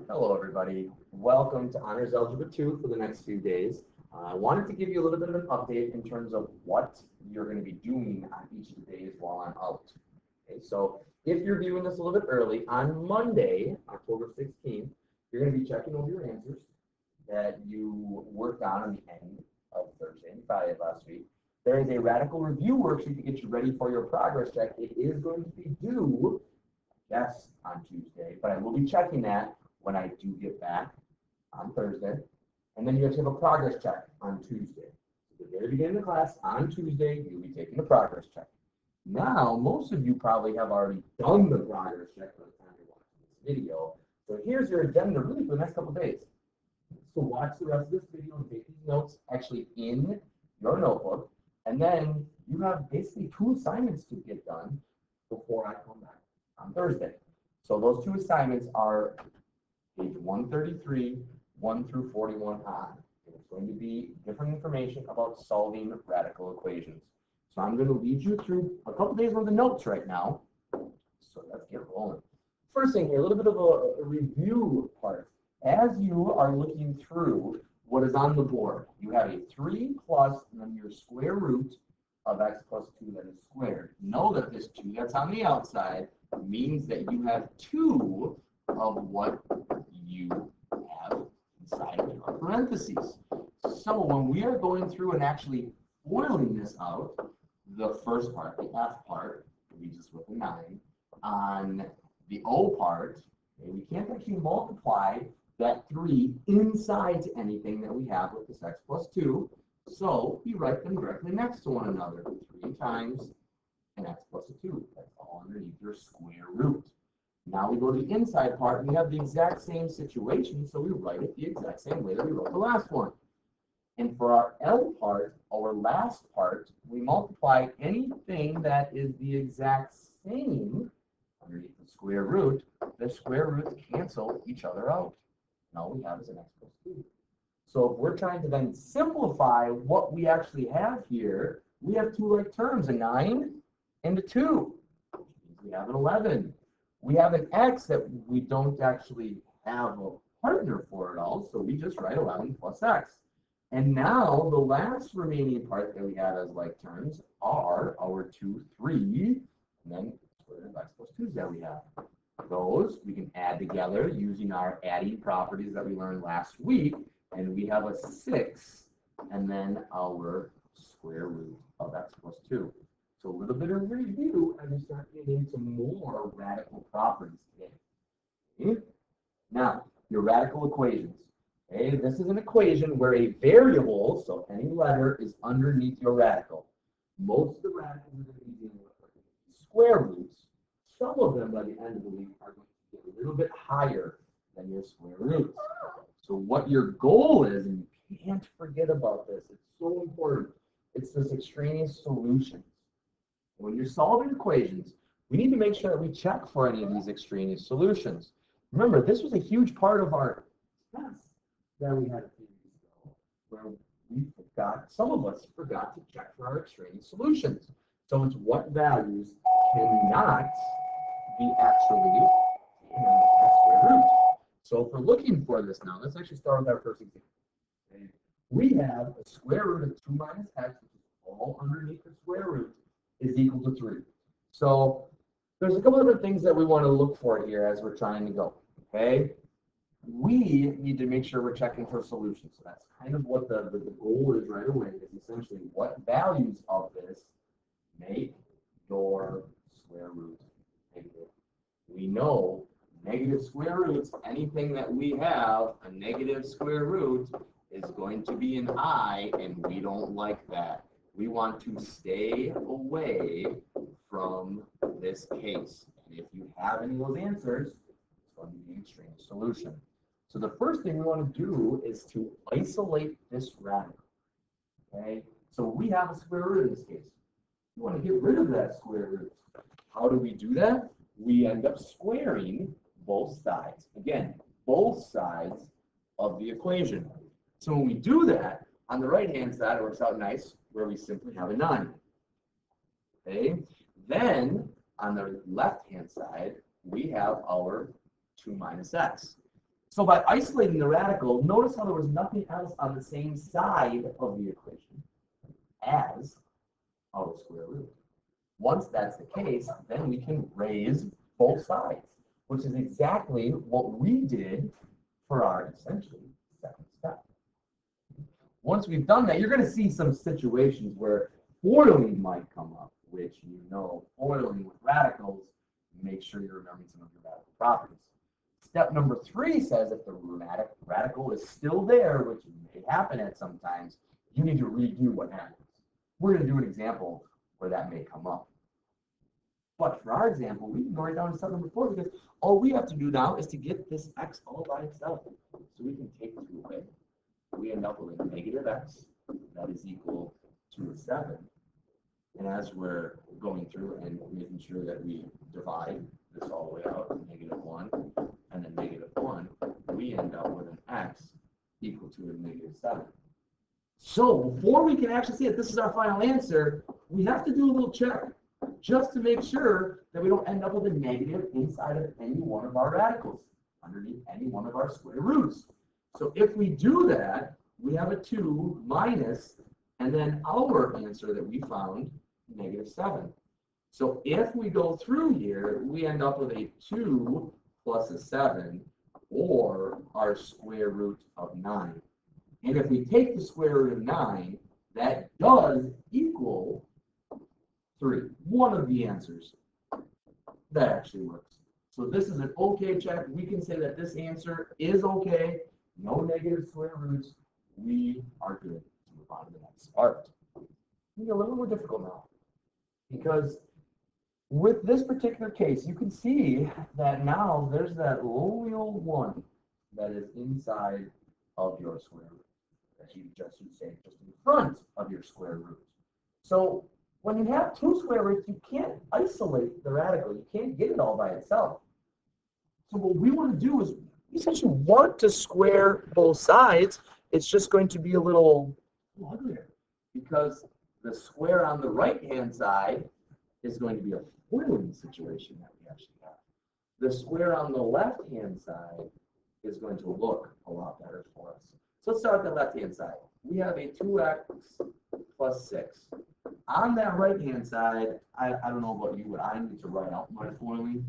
Hello, everybody. Welcome to Honors Algebra 2 for the next few days. I wanted to give you a little bit of an update in terms of what you're going to be doing on each of the days while I'm out. Okay, so if you're viewing this a little bit early, on Monday, October 16th, you're going to be checking over your answers that you worked on the end of Thursday and Friday last week. There is a radical review worksheet to get you ready for your progress check. It is going to be due, yes, on Tuesday, but I will be checking that when I do get back on Thursday. And then you have to have a progress check on Tuesday. At the very beginning of the class, on Tuesday, you'll be taking the progress check. Now, most of you probably have already done the progress check by the time you're watching this video. So here's your agenda really for the next couple of days. So watch the rest of this video and take these notes actually in your notebook. And then you have basically 2 assignments to get done before I come back on Thursday. So those 2 assignments are page 133, 1 through 41 on. It's going to be different information about solving radical equations. So I'm going to lead you through a couple days worth of notes right now. So let's get rolling. First thing here, a little bit of a review part. As you are looking through what is on the board, you have a 3 plus and then your square root of x plus 2 that is squared. Know that this 2 that's on the outside means that you have 2 of what you have inside of your parentheses. So when we are going through and actually FOILing this out, the first part, the F part, we just with a 9. On the O part, okay, we can't actually multiply that 3 inside to anything that we have with this x plus 2. So we write them directly next to one another. 3 times an x plus a 2. That's all underneath your square root. Now we go to the inside part, and we have the exact same situation, so we write it the exact same way that we wrote the last one. And for our L part, our last part, we multiply anything that is the exact same underneath the square root. The square roots cancel each other out. And all we have is an x plus 2. So if we're trying to then simplify what we actually have here, we have 2 like terms, a 9 and a 2. Which means we have an 11. We have an x that we don't actually have a partner for at all, so we just write 11 plus x. And now the last remaining part that we have as like terms are our 2, 3, and then square root of x plus 2's that we have. Those we can add together using our adding properties that we learned last week, and we have a 6, and then our square root of x plus 2. So a little bit of review as we start getting into more radical properties today. Okay? Now, your radical equations. Okay, this is an equation where a variable, so any letter, is underneath your radical. Most of the radicals are going to be dealing with square roots. Some of them, by the end of the week, are going to get a little bit higher than your square roots. So what your goal is, and you can't forget about this, it's so important, it's this extraneous solutions. When you're solving equations, we need to make sure that we check for any of these extraneous solutions. Remember, this was a huge part of our test that we had a few weeks ago, where we forgot, some of us forgot to check for our extraneous solutions. So it's what values cannot be actually taken as square root. So if we're looking for this now, let's actually start with our first example. Okay. We have a square root of 2 minus x, which is all underneath the square root, is equal to 3. So there's a couple of different things that we want to look for here as we're trying to go. Okay, we need to make sure we're checking for solutions. So that's kind of what the goal is right away, is essentially what values of this make your square root negative. We know negative square roots, anything that we have a negative square root is going to be an I, and we don't like that. We want to stay away from this case. And if you have any of those answers, it's going to be an extraneous solution. So the first thing we want to do is to isolate this radical. Okay, so we have a square root in this case. We want to get rid of that square root. How do we do that? We end up squaring both sides. Again, both sides of the equation. So when we do that, on the right-hand side, it works out nice, where we simply have a 9. Okay, then on the left-hand side, we have our 2 minus x. So by isolating the radical, notice how there was nothing else on the same side of the equation as our square root. Once that's the case, then we can raise both sides, which is exactly what we did for our essentially second step. Once we've done that, you're going to see some situations where FOILing might come up, which you know, FOILing with radicals, make sure you're remembering some of your radical properties. Step number 3 says if the radical is still there, which may happen at some times, you need to redo what happens. We're going to do an example where that may come up. But for our example, we can go right down to step number 4 because all we have to do now is to get this x all by itself. So we can take 2 away. We end up with a negative x that is equal to a 7. And as we're going through and making sure that we divide this all the way out, negative 1 and then negative 1, we end up with an x equal to a negative 7. So before we can actually say that this is our final answer, we have to do a little check just to make sure that we don't end up with a negative inside of any one of our radicals, underneath any one of our square roots. So if we do that, we have a 2 minus, and then our answer that we found, negative 7. So if we go through here, we end up with a 2 plus a 7, or our square root of 9. And if we take the square root of 9, that does equal 3. One of the answers. That actually works. So this is an okay check. We can say that this answer is okay. No negative square roots. We are good to move on to the next part. It's a little more difficult now, because with this particular case, you can see that now there's that lonely old 1 that is inside of your square root. That you just should say just in front of your square root. So when you have 2 square roots, you can't isolate the radical. You can't get it all by itself. So what we want to do is we essentially want to square both sides. It's just going to be a little uglier because the square on the right-hand side is going to be a FOILing situation that we actually have. The square on the left-hand side is going to look a lot better for us. So let's start with the left-hand side. We have a 2x plus 6. On that right-hand side, I don't know about you, but I need to write out my FOILing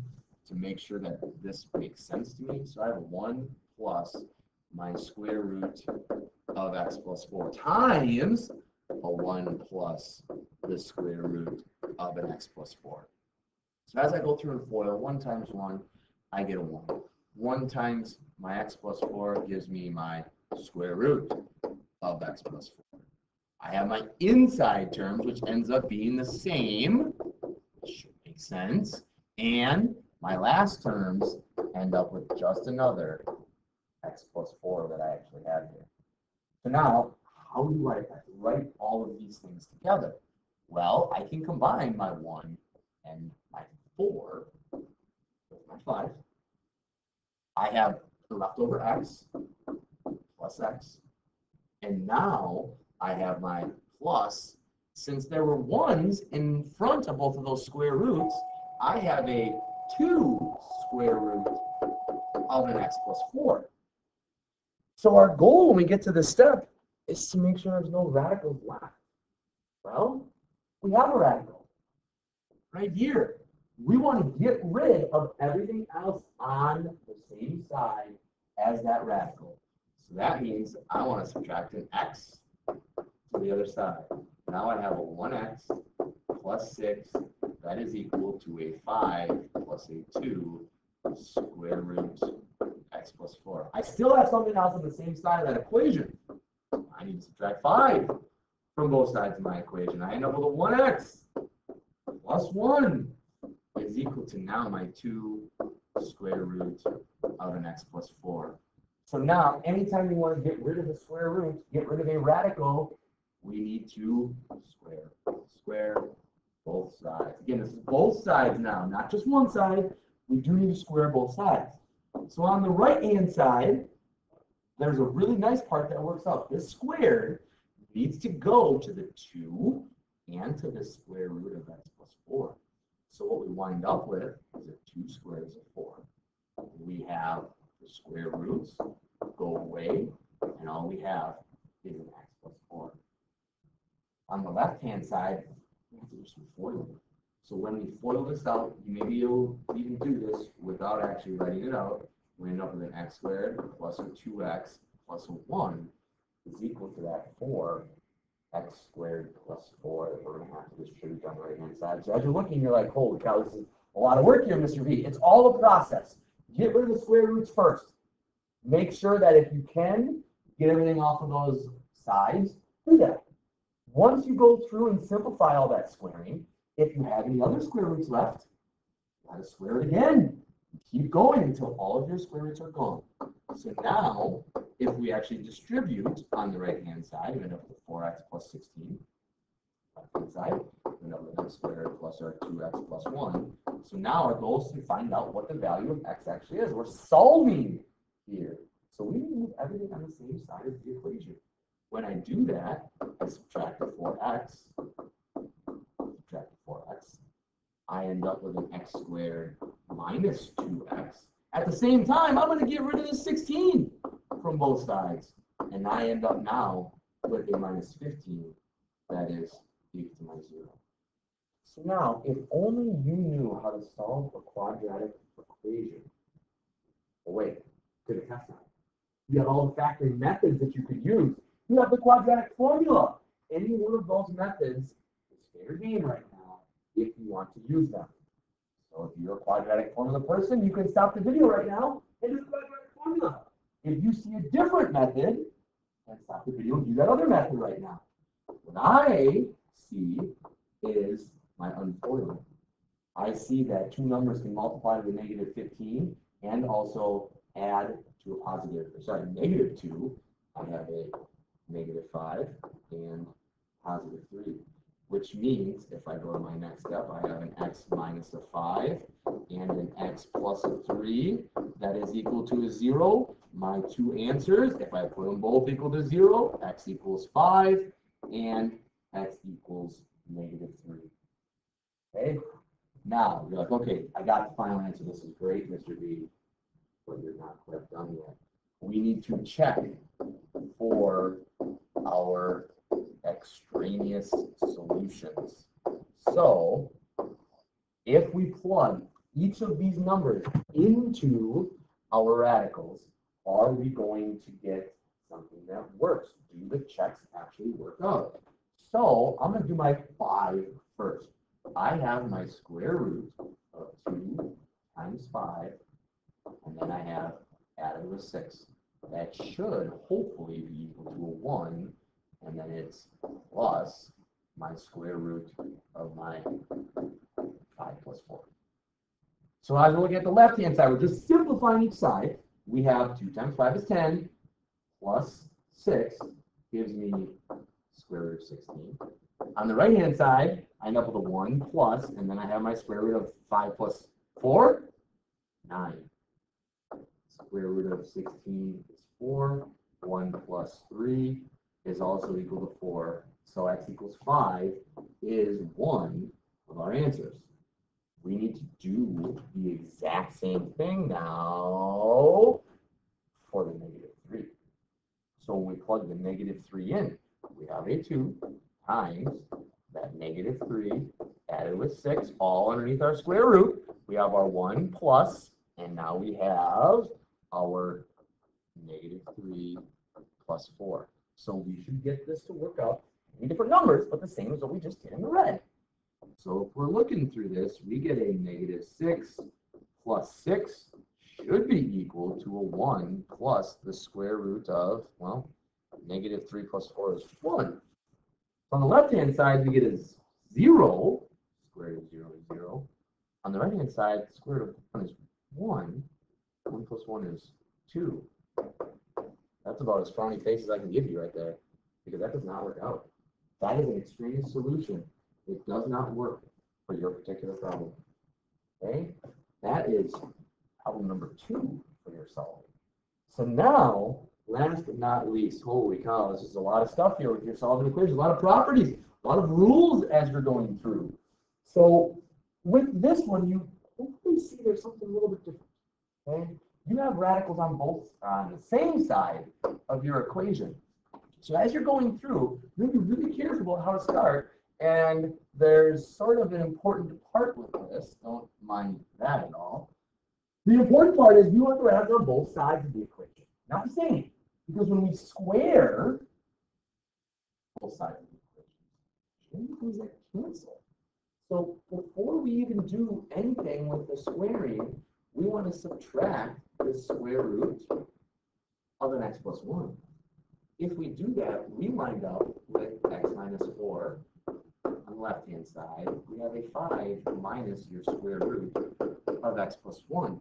to make sure that this makes sense to me. So I have 1 plus my square root of x plus 4 times a 1 plus the square root of an x plus 4. So as I go through and FOIL, 1 times 1, I get a 1. 1 times my x plus 4 gives me my square root of x plus 4. I have my inside terms, which ends up being the same, which should make sense, and my last terms end up with just another x plus 4 that I actually have here. So now, how do I write all of these things together? Well, I can combine my 1 and my 4 with my 5. I have the leftover x plus x. And now I have my plus. Since there were 1s in front of both of those square roots, I have a 2 square root of an x plus 4. So our goal when we get to this step is to make sure there's no radicals left. Well, we have a radical right here. We want to get rid of everything else on the same side as that radical. So that means I want to subtract an x to the other side. Now I have a 1x plus 6 that is equal to a 5 plus a 2 square root x plus 4. I still have something else on the same side of that equation. I need to subtract 5 from both sides of my equation. I end up with a 1x plus 1 is equal to now my 2 square root of an x plus 4. So now, anytime you want to get rid of the square root, get rid of a radical, we need to square both sides. Again, this is both sides now, not just one side. We do need to square both sides. So on the right-hand side, there's a really nice part that works out. This squared needs to go to the 2 and to the square root of x plus 4. So what we wind up with is that 2 squares of 4. We have The square roots go away, and all we have is an x plus 4. On the left-hand side, we have to do some FOIL. So when we FOIL this out, maybe you'll even do this without actually writing it out. We end up with an x squared plus a 2x plus a 1 is equal to that 4x squared plus 4 that we're going to have to distribute on the right-hand side. So as you're looking, you're like, holy cow, this is a lot of work here, Mr. V. It's all a process. Get rid of the square roots first. Make sure that if you can, get everything off of those sides. Do that. Once you go through and simplify all that squaring, if you have any other square roots left, you got to square it again. Keep going until all of your square roots are gone. So now, if we actually distribute on the right-hand side, we end up with 4x plus 16. Left-hand side, we end up with x squared plus our 2x plus 1. So now our goal is to find out what the value of x actually is. We're solving here. So we need to move everything on the same side of the equation. When I do that, I subtract the 4x, I end up with an x squared minus 2x. At the same time, I'm going to get rid of the 16 from both sides. And I end up now with a minus 15 that is equal to my 0. So now, if only you knew how to solve a quadratic equation. Oh, wait, could have tested it. You have all the factoring methods that you could use. You have the quadratic formula. Any one of those methods is fair game right now if you want to use them. So if you're a quadratic formula person, you can stop the video right now and do the quadratic formula. If you see a different method, then stop the video and do that other method right now. What I see is my unfoiling. I see that two numbers can multiply to the negative 15 and also add to a positive, sorry, negative 2. I have a negative 5 and positive 3, which means if I go to my next step, I have an x minus a 5 and an x plus a 3 that is equal to a 0. My two answers, if I put them both equal to 0, x equals 5 and x equals negative 3. Okay? Now, you're like, okay, I got the final answer. This is great, Mr. B, but you're not quite done yet. We need to check for our extraneous solutions. So, if we plug each of these numbers into our radicals, are we going to get something that works? Do the checks actually work out? So, I'm going to do my 5 first. I have my square root of 2 times 5, and then I have added with 6. That should hopefully be equal to a 1, and then it's plus my square root of my 5 plus 4. So as we look at the left-hand side, we're just simplifying each side. We have 2 times 5 is 10, plus 6 gives me square root of 16. On the right-hand side, I end up with a 1 plus, and then I have my square root of 5 plus 4, 9. Square root of 16 is 4. 1 plus 3 is also equal to 4. So x equals 5 is one of our answers. We need to do the exact same thing now for the negative 3. So when we plug the negative 3 in, we have a 2 times that negative 3 added with 6, all underneath our square root. We have our 1 plus, and now we have our negative 3 plus 4. So we should get this to work out in different numbers, but the same as what we just did in the red. So if we're looking through this, we get a negative 6 plus 6 should be equal to a 1 plus the square root of, well, negative 3 plus 4 is 1. On the left-hand side, we get a 0. Square root of 0 is 0. On the right-hand side, square root of 1 is 1. 1 plus 1 is 2. That's about as frowny face as I can give you right there, because that does not work out. That is an extraneous solution. It does not work for your particular problem. Okay? That is problem number 2 for your solving. So now, last but not least, holy cow, this is a lot of stuff here with your solving equations, a lot of properties, a lot of rules as you're going through. So with this one, you hopefully see there's something a little bit different. Okay? you have radicals on the same side of your equation. So as you're going through, you're going to be really careful about how to start. And there's sort of an important part with this. Don't mind that at all. The important part is we want the radicals on both sides of the equation. Not the same. Because when we square both sides of the equation, things that cancel. So before we even do anything with the squaring, we want to subtract the square root of an x plus 1. If we do that, we wind up with x minus 4 on the left-hand side. We have a 5 minus your square root of x plus 1.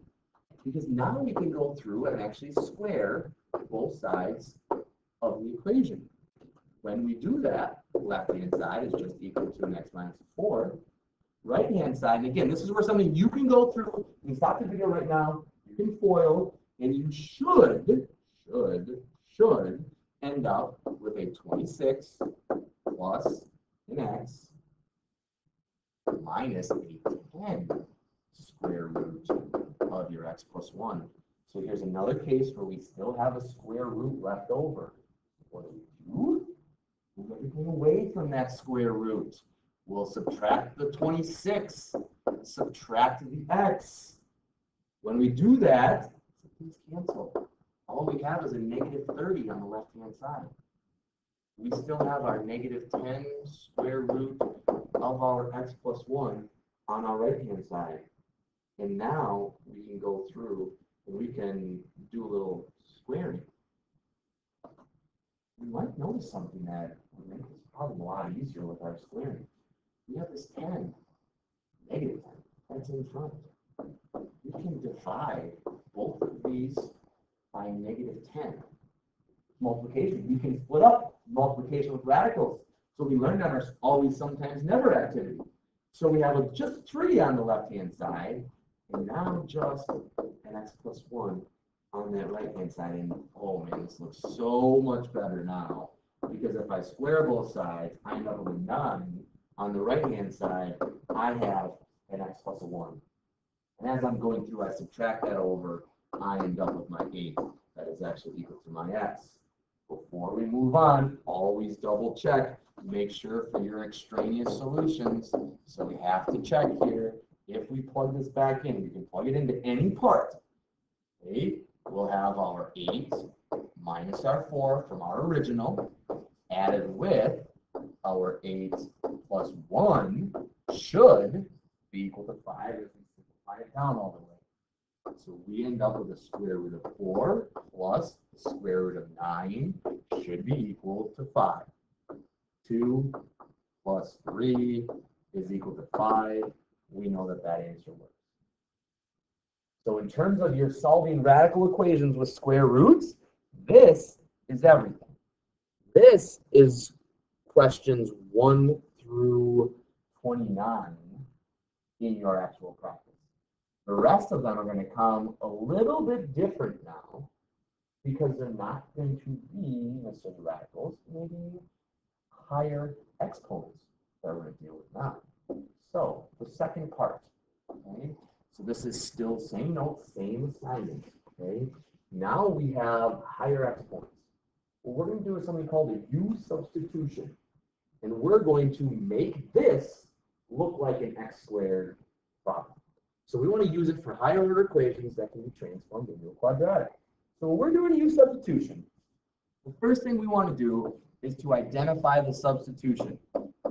Because now we can go through and actually square both sides of the equation. When we do that, left-hand side is just equal to an x minus 4. Right-hand side, and again, this is where something you can go through. You can stop the video right now. You can FOIL, and you should end up with a 26 plus an x minus a 10 square root of your x plus 1. So here's another case where we still have a square root left over. What do we do? Move everything away from that square root. We'll subtract the 26, subtract the x. When we do that, things cancel. All we have is a negative 30 on the left-hand side. We still have our negative 10 square root of our x plus 1 on our right-hand side. And now we can go through and we can do a little squaring. You might notice something that will make this problem a lot easier with our squaring. We have this 10, negative 10, that's in front. We can divide both of these by negative 10. Multiplication, we can split up multiplication with radicals. So we learned on our always, sometimes, never activity. So we have just 3 on the left-hand side, and now just an x plus 1 on that right-hand side. And oh man, this looks so much better now. Because if I square both sides, I end up with a 9. On the right-hand side, I have an x plus a 1. And as I'm going through, I subtract that over, I end up with my 8. That is actually equal to my x. Before we move on, always double check. Make sure for your extraneous solutions. So we have to check here. If we plug this back in, we can plug it into any part. Okay? We'll have our 8 minus our 4 from our original, added with our 8 plus 1 should be equal to 5 if we simplify it down all the way. So we end up with a square root of 4 plus the square root of 9 should be equal to 5. 2 plus 3 is equal to 5. We know that that answer works. So in terms of your solving radical equations with square roots, this is everything. This is questions 1 through 29 in your actual practice. The rest of them are going to come a little bit different now because they're not going to be necessarily radicals, maybe higher exponents that we're going to deal with now. So the second part, okay? So this is still same notes, same assignment, okay? Now we have higher exponents. What we're going to do is something called a U substitution. And we're going to make this look like an x squared problem. So we want to use it for higher order equations that can be transformed into a quadratic. So when we're doing a U substitution, the first thing we want to do is to identify the substitution.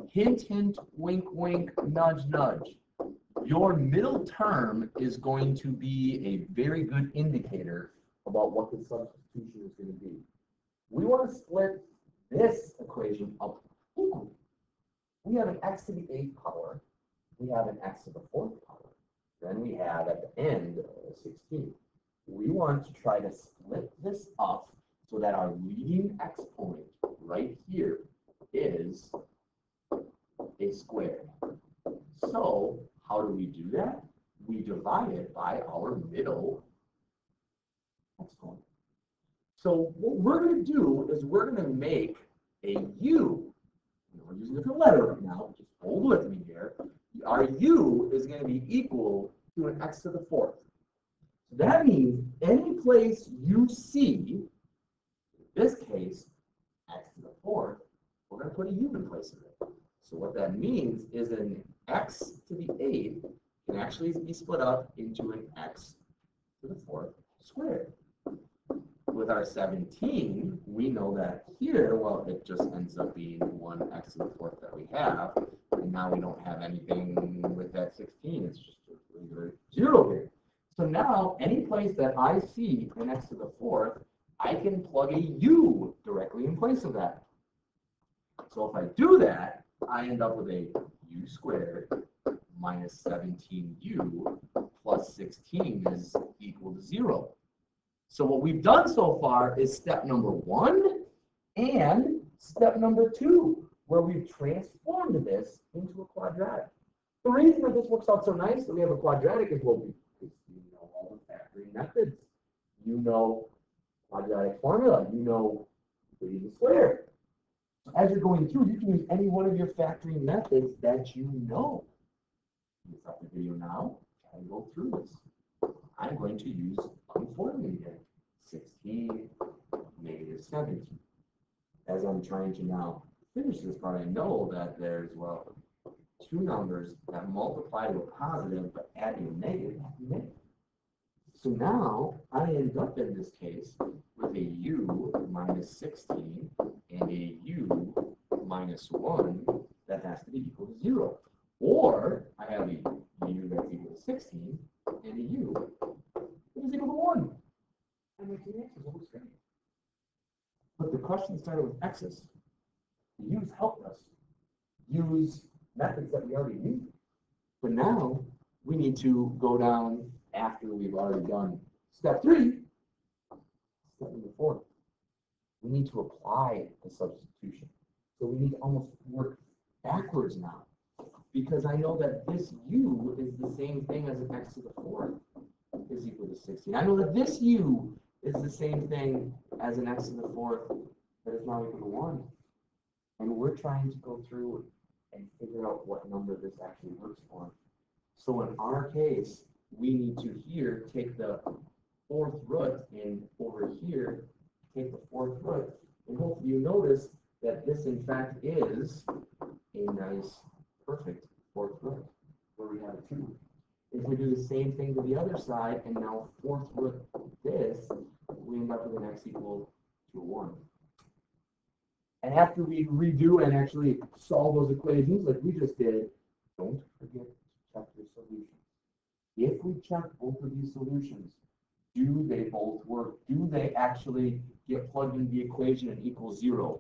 Hint, hint, wink, wink, nudge, nudge. Your middle term is going to be a very good indicator about what the substitution is going to be. We want to split this equation up equally. We have an x to the 8th power. We have an x to the 4th power. Then we have at the end 16. We want to try to split this up so that our leading exponent right here is a square. So how do we do that? We divide it by our middle exponent. So what we're going to do is we're going to make a u. We're using a different letter right now. Just hold with me here. Our u is going to be equal to an x to the 4th. So that means any place you see, in this case, x to the fourth, we're going to put a u in place of it. So what that means is an x to the eighth can actually be split up into an x to the fourth squared. With our 17, we know that here, well, it just ends up being 1x to the fourth that we have. And now we don't have anything with that 16. It's just a regular 0 here. So now, any place that I see an x to the fourth, I can plug a u directly in place of that. So if I do that, I end up with a u squared minus 17u plus 16 is equal to 0. So what we've done so far is step number 1 and step number 2, where we've transformed this into a quadratic. The reason that this works out so nice that we have a quadratic is, well, because you know all the factoring methods. You know quadratic formula. You know the square. As you're going through, you can use any one of your factoring methods that you know. You stop the video now and go through this. I'm going to use unfolding again. 16, negative 17. As I'm trying to now finish this part, I know that there's, well, two numbers that multiply to a positive but add to a negative. So now I end up in this case with a u minus 16 and a u minus 1 that has to be equal to 0. Or I have a u that's equal to 16 and a u that is equal to 1. And my two answers almost great. But the question started with x's. The u's helped us use methods that we already knew. But now we need to go down after we've already done step 3. Step number 4. We need to apply the substitution. So we need to almost work backwards now. Because I know that this u is the same thing as an x to the 4th is equal to 16. I know that this u is the same thing as an x to the 4th that is now equal to 1. And we're trying to go through and figure out what number this actually works for. So in our case, we need to here take the 4th root and over here take the 4th root. And hopefully you notice that this in fact is a nice perfect 4th root where we have a 2. If we do the same thing to the other side and now 4th root this, we end up with an x equal to 1. And after we redo and actually solve those equations like we just did, don't forget to check your solutions. If we check both of these solutions, do they both work? Do they actually get plugged into the equation and equal 0?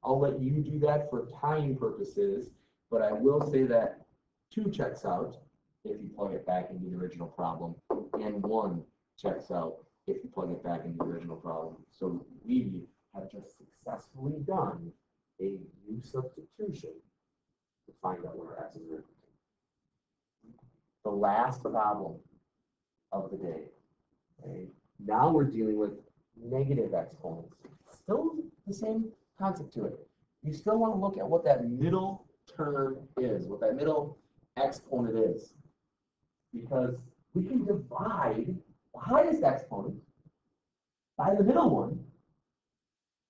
I'll let you do that for time purposes, but I will say that 2 checks out if you plug it back into the original problem, and 1 checks out if you plug it back into the original problem. So we have just successfully done a u substitution to find out where x's are. The last problem of the day. Okay. Now we're dealing with negative exponents. Still the same concept to it. You still want to look at what that middle term is, what that middle exponent is. Because we can divide the highest exponent by the middle one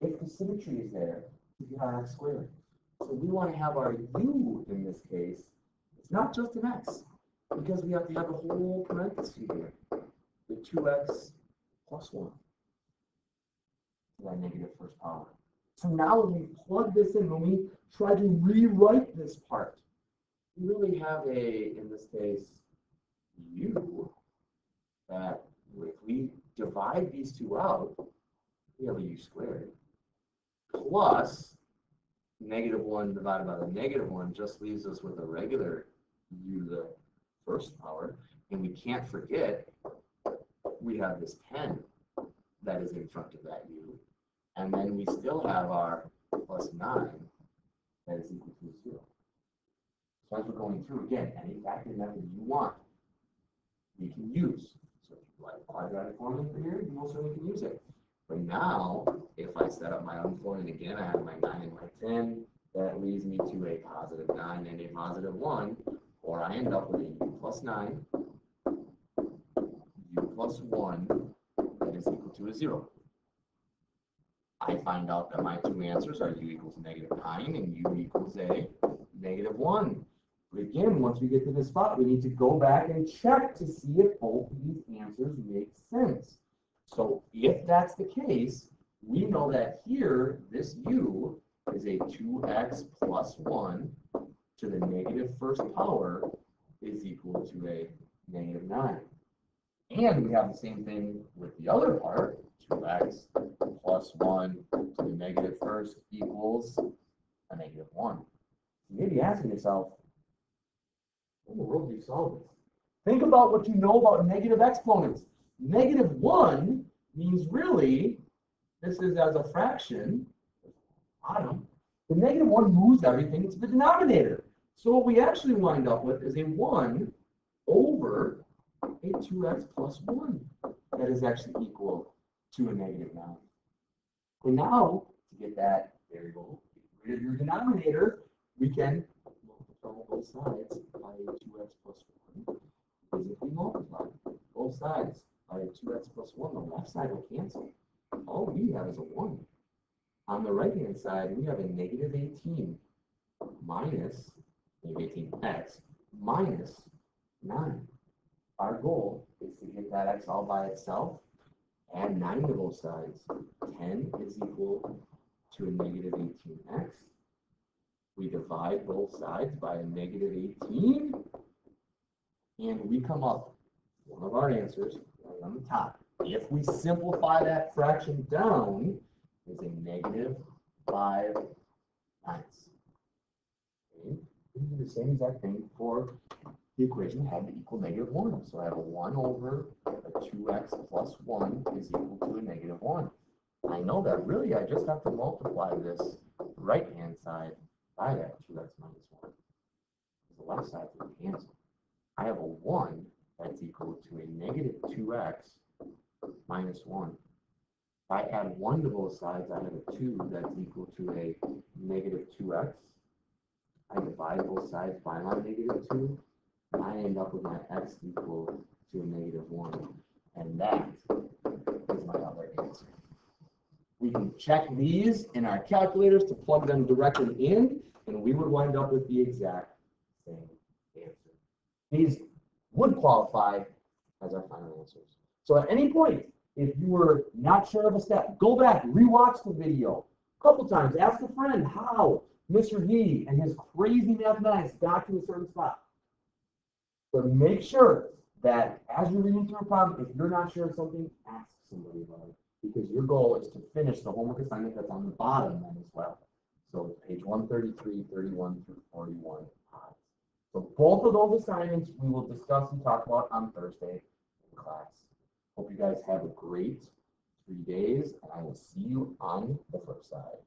if the symmetry is there to get our x squared. So we want to have our u in this case. It's not just an x, because we have to have a whole parenthesis here. The 2x plus 1 to that negative first power. So now when we plug this in, when we try to rewrite this part, we really have a, in this case, u that if we divide these two out, we have a u squared plus negative 1 divided by the negative 1 just leaves us with a regular u to the first power. And we can't forget we have this 10 that is in front of that u. And then we still have our plus 9 that is equal to 0. So as we're going through, again, any factoring method you want, we can use. So if you like quadratic formula for here, you most certainly can use it. But now, if I set up my unfolding again, I have my 9 and my 10. That leads me to a positive 9 and a positive 1. Or I end up with a u plus 9, u plus 1 that is equal to a 0. I find out that my two answers are u equals -9 and u equals a -1. But again, once we get to this spot, we need to go back and check to see if both of these answers make sense. So if that's the case, we know that here, this u is a 2x plus 1 to the negative first power is equal to a -9. And we have the same thing with the other part, 2x plus 1 to the negative first equals a -1. You may be asking yourself, how in the world do you solve this? Think about what you know about negative exponents. -1 means really, this is as a fraction, bottom, the -1 moves everything to the denominator. So what we actually wind up with is a 1 over a 2x plus 1 that is actually equal to a -9. And now, to get that variable, get rid of your denominator, we can multiply both sides by a 2x plus 1. Because if we multiply both sides by a 2x plus 1, the left side will cancel. All we have is a 1. On the right-hand side, we have a -18 minus -18x minus 9. Our goal is to get that x all by itself, add 9 to both sides. 10 is equal to a -18x. We divide both sides by a -18, and we come up, one of our answers, right on the top. If we simplify that fraction down, is a -5 ninths. Okay. We can do the same exact thing for the equation had to equal -1. So I have a 1 over a 2x plus 1 is equal to a -1. I know that really I just have to multiply this right-hand side by that 2x minus 1. The left side will cancel. I have a 1 that's equal to a -2x minus 1. If I add 1 to both sides, I have a 2 that's equal to a -2x. I divide both sides by my -2. I end up with my x equal to a -1. And that is my other answer. We can check these in our calculators to plug them directly in, and we would wind up with the exact same answer. These would qualify as our final answers. So at any point, if you were not sure of a step, go back, rewatch the video a couple times, ask a friend how Mr. V and his crazy mathematics got to a certain spot. But make sure that as you're reading through a problem, if you're not sure of something, ask somebody about it. Because your goal is to finish the homework assignment that's on the bottom then as well. So page 133, 31 through 41. So both of those assignments we will discuss and talk about on Thursday in class. Hope you guys have a great 3 days, and I will see you on the flip side.